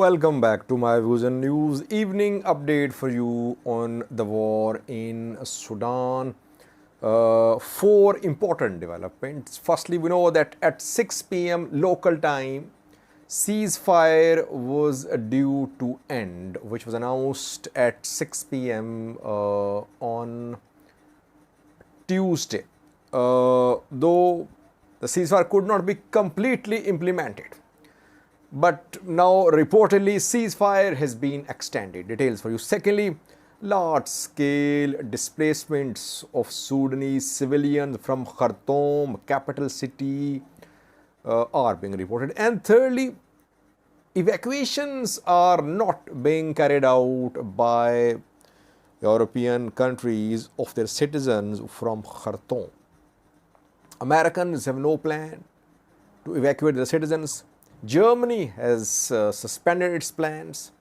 Welcome back to my Views and News evening update for you on the war in Sudan. Four important developments. Firstly, we know that at 6 p.m. local time, ceasefire was due to end, which was announced at 6 p.m. On Tuesday. Though the ceasefire could not be completely implemented. But now reportedly ceasefire has been extended. Details for you. Secondly, large-scale displacements of Sudanese civilians from Khartoum, capital city, are being reported. And thirdly, evacuations are not being carried out by European countries of their citizens from Khartoum. Americans have no plan to evacuate their citizens. Germany has suspended its plans.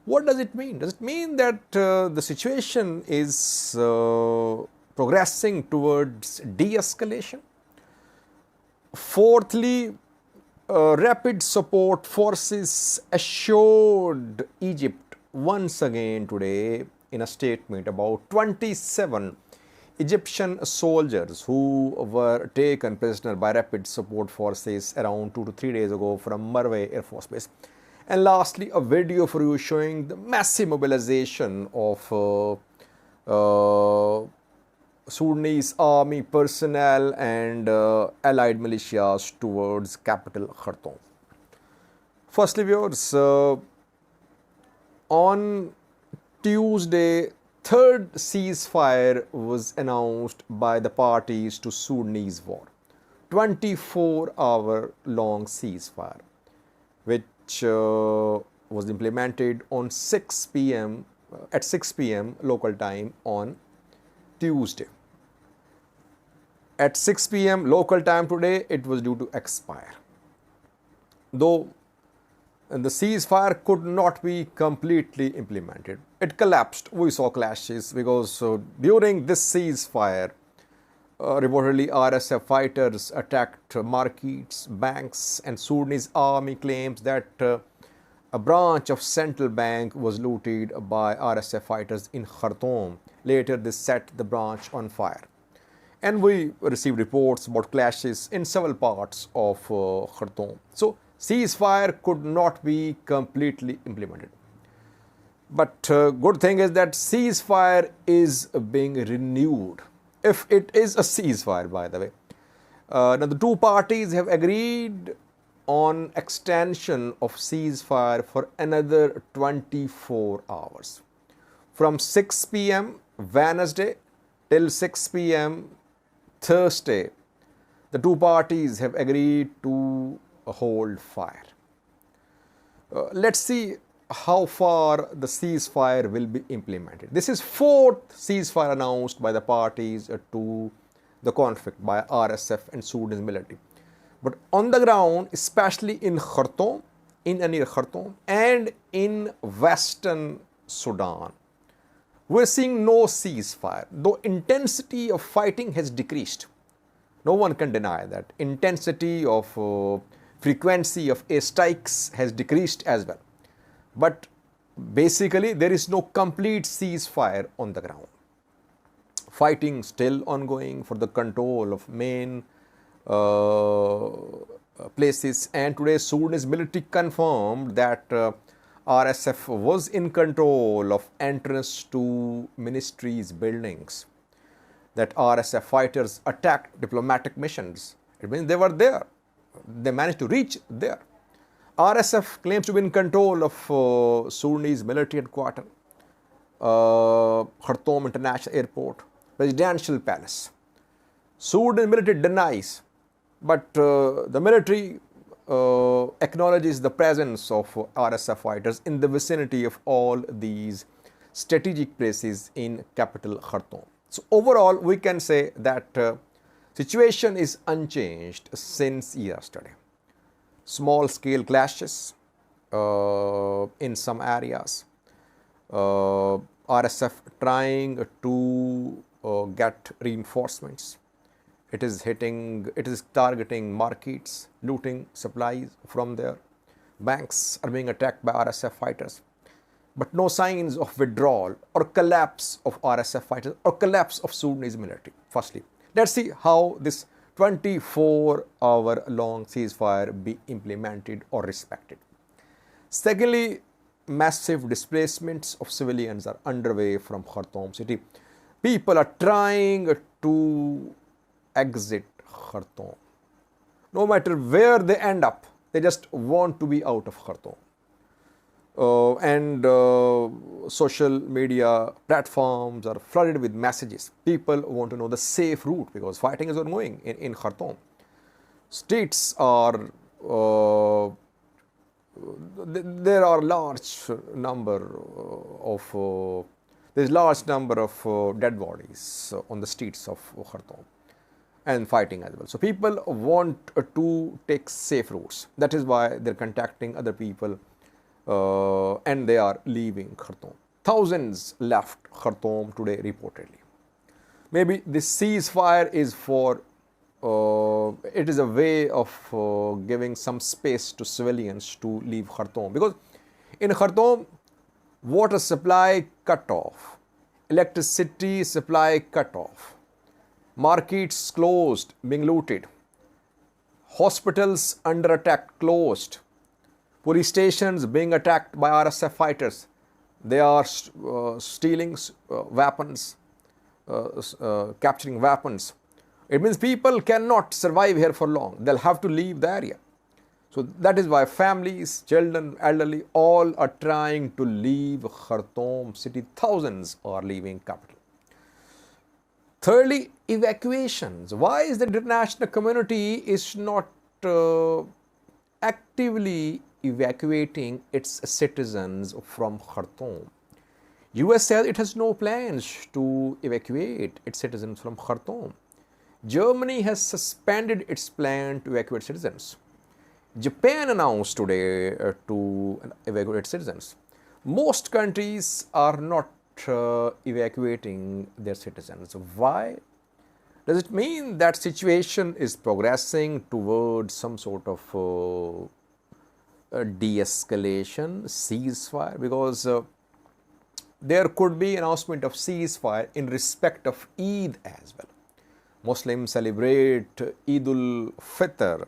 What does it mean? Does it mean that the situation is progressing towards de-escalation? Fourthly, rapid support forces assured Egypt once again today in a statement about 27 Egyptian soldiers who were taken prisoner by rapid support forces around 2 to 3 days ago from Marway Air Force Base. And lastly, a video for you showing the massive mobilization of Sudanese army personnel and allied militias towards capital Khartoum. Firstly, viewers, on Tuesday, third ceasefire was announced by the parties to Sudanese war. 24-hour long ceasefire, which was implemented on 6 p.m. At 6 p.m. local time on Tuesday. At 6 p.m. local time today, it was due to expire. Though the ceasefire could not be completely implemented. It collapsed. We saw clashes because during this ceasefire, reportedly RSF fighters attacked markets, banks, and Sudanese army claims that a branch of central bank was looted by RSF fighters in Khartoum. Later, they set the branch on fire. And we received reports about clashes in several parts of Khartoum. So, ceasefire could not be completely implemented. But good thing is that ceasefire is being renewed. If it is a ceasefire, by the way. Now the two parties have agreed on extension of ceasefire for another 24 hours. From 6 p.m. Wednesday till 6 p.m. Thursday, the two parties have agreed to hold fire. Let's see how far the ceasefire will be implemented. This is fourth ceasefire announced by the parties to the conflict by RSF and Sudanese military. But on the ground, especially in Khartoum, near Khartoum and in western Sudan, we're seeing no ceasefire, though intensity of fighting has decreased. No one can deny that. Intensity of frequency of airstrikes has decreased as well. But basically, there is no complete ceasefire on the ground. Fighting still ongoing for the control of main places. And today, Sudanese military confirmed that RSF was in control of entrance to ministries' buildings. That RSF fighters attacked diplomatic missions. It means they were there. They managed to reach there. RSF claims to be in control of Sudanese military headquarters, Khartoum International Airport, Presidential Palace. Sudan military denies, but the military acknowledges the presence of RSF fighters in the vicinity of all these strategic places in capital Khartoum. So overall, we can say that situation is unchanged since yesterday. Small-scale clashes in some areas. RSF trying to get reinforcements. It is targeting markets, looting supplies from there. Banks are being attacked by RSF fighters, but no signs of withdrawal or collapse of RSF fighters or collapse of Sudanese military. Firstly, let's see how this 24-hour long ceasefire be implemented or respected. Secondly, massive displacements of civilians are underway from Khartoum city. People are trying to exit Khartoum. No matter where they end up, they just want to be out of Khartoum. Social media platforms are flooded with messages. People want to know the safe route because fighting is ongoing in Khartoum. Streets are, there are large number of, there's large number of dead bodies on the streets of Khartoum and fighting as well. So people want to take safe routes. That is why they're contacting other people and they are leaving Khartoum. Thousands left Khartoum today reportedly. Maybe this ceasefire is for, it is a way of giving some space to civilians to leave Khartoum. Because in Khartoum, water supply cut off, electricity supply cut off, markets closed, being looted, hospitals under attack, closed, police stations being attacked by RSF fighters. They are stealing weapons, capturing weapons. It means people cannot survive here for long. They'll have to leave the area. So that is why families, children, elderly, all are trying to leave Khartoum city. Thousands are leaving capital. Thirdly, evacuations. Why is the international community is not actively evacuating its citizens from Khartoum? US says it has no plans to evacuate its citizens from Khartoum. Germany has suspended its plan to evacuate citizens. Japan announced today to evacuate citizens. Most countries are not evacuating their citizens. Why? Does it mean that situation is progressing towards some sort of de-escalation, ceasefire? Because there could be announcement of ceasefire in respect of Eid as well. Muslims celebrate Eid al-Fitr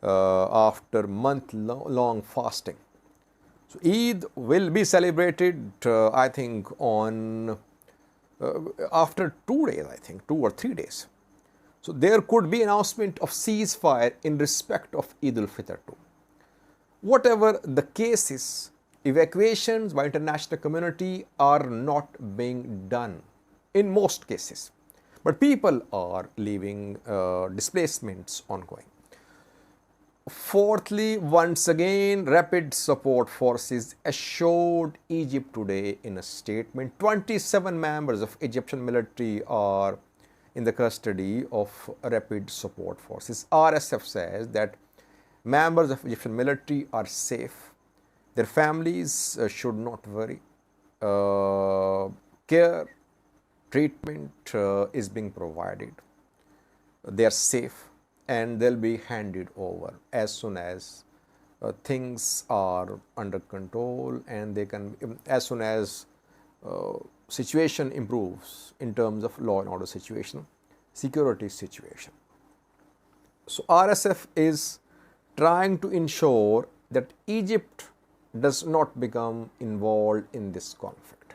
after month-long fasting. So Eid will be celebrated, I think, on after 2 days, I think, 2 or 3 days. So there could be announcement of ceasefire in respect of Eid al-Fitr too. Whatever the case is, evacuations by international community are not being done in most cases. But people are leaving, displacements ongoing. Fourthly, once again, rapid support forces assured Egypt today in a statement 27 members of Egyptian military are in the custody of rapid support forces. RSF says that members of Egyptian military are safe. Their families should not worry. Care, treatment is being provided. They are safe and they'll be handed over as soon as things are under control and they can, as soon as situation improves in terms of law and order situation, security situation. So RSF is trying to ensure that Egypt does not become involved in this conflict.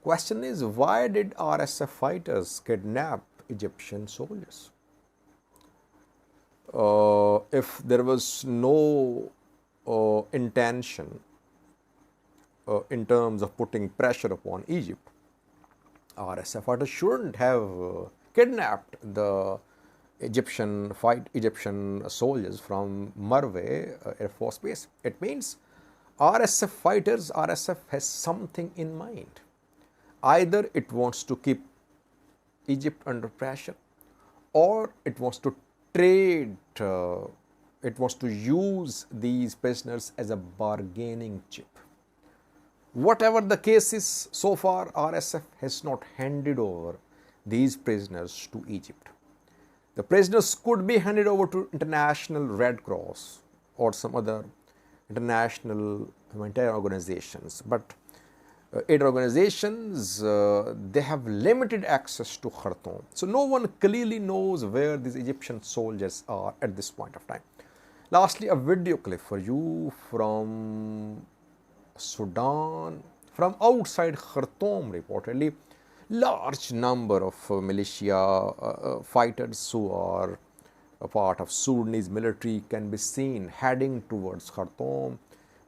Question is, why did RSF fighters kidnap Egyptian soldiers? If there was no intention in terms of putting pressure upon Egypt, RSF fighters shouldn't have kidnapped the Egyptian soldiers from Marway Air Force Base. It means RSF fighters, RSF has something in mind. Either it wants to keep Egypt under pressure, or it wants to trade, it wants to use these prisoners as a bargaining chip. Whatever the case is, so far RSF has not handed over these prisoners to Egypt. The prisoners could be handed over to International Red Cross or some other international humanitarian organizations. But aid organizations, they have limited access to Khartoum. So no one clearly knows where these Egyptian soldiers are at this point of time. Lastly, a video clip for you from Sudan. From outside Khartoum, reportedly, large number of militia fighters who are a part of Sudanese military can be seen heading towards Khartoum.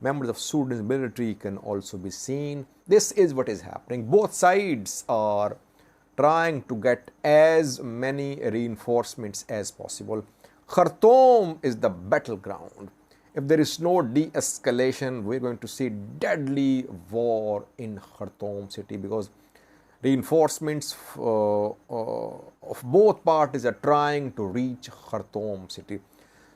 Members of Sudanese military can also be seen. This is what is happening. Both sides are trying to get as many reinforcements as possible. Khartoum is the battleground. If there is no de-escalation, we're going to see deadly war in Khartoum city, because reinforcements of both parties are trying to reach Khartoum city.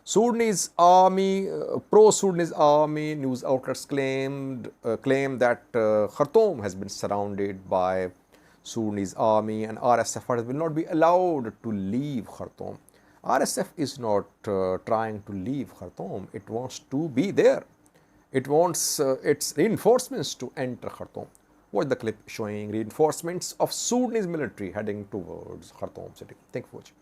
Sudanese army, pro-Sudanese army news outlets claim that Khartoum has been surrounded by Sudanese army, and RSF fighters will not be allowed to leave Khartoum. RSF is not trying to leave Khartoum. It wants to be there. It wants its reinforcements to enter Khartoum. Watch the clip showing reinforcements of Sudanese military heading towards Khartoum city. Thank you for watching.